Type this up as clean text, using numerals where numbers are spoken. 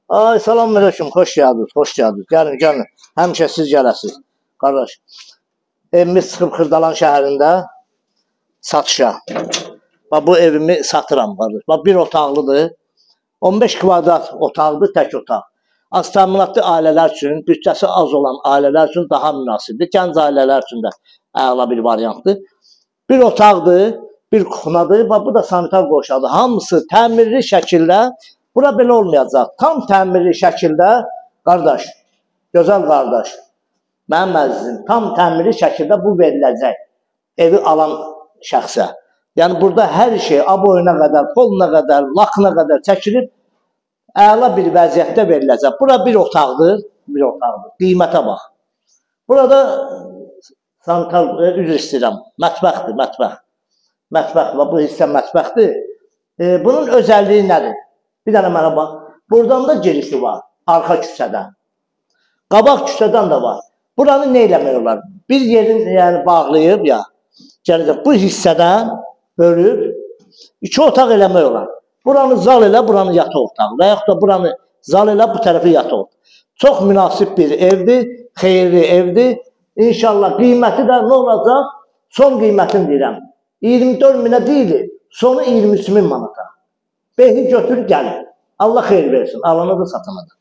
Ay, salam aleyküm, xoş gəldiniz, xoş gəldiniz. Gəlin, gəlin. Həmişə siz gələsiniz. Qardaş, evimiz çıxıb Xırdalan şəhərində satışa. Bax, bu evimi satıram, qardaş. Bax, bir otaqlıdır. 15 kvadrat otaqdır, tək otaq. Az təminatlı ailələr üçün, bütçəsi az olan ailələr üçün daha münasibdir. Gənc ailələr üçün də əla bir variantdır. Bir otaqdır, bir kuxnadır. Bax, bu da sanitar qoşadır. Hamısı təmirli şəkildə. Bura belə olmayacaq. Tam təmirli şəkildə, qardaş, gözəl qardaş, mənim əzizim, tam təmirli şəkildə bu veriləcək evi alan şəxsə. Yəni, burada hər şey, aboyuna qədər, poluna qədər, lakına qədər çəkilir, əla bir vəziyyətdə veriləcək. Bura bir otaqdır, qiymətə bax. Burada sanitar, üzr istəyirəm, mətbəxdir, mətbəx. Mətbəx, bu hissə mətbəxdir. Bunun özəlliyi nədir? Bir dənə mənə bax. Buradan da girişi var, arxa küçədən. Qabaq küçədən də var. Buranı nə eləmək olar? Bir yerin bağlayıb, bu hissədən bölüb 2 otaq eləmək olar. Buranı zal elə, buranı yataq otağı. Və yaxud da buranı zal elə, bu tərəfi yataq otağı. Çox münasib bir evdir, xeyirli evdir. İnşallah qiyməti də nə olacaq? Son qiymətini deyirəm. 24 minə deyil, sonu 23 min manata. Behi götür, gəlin. Allah xeyir versin. Alana da satana da.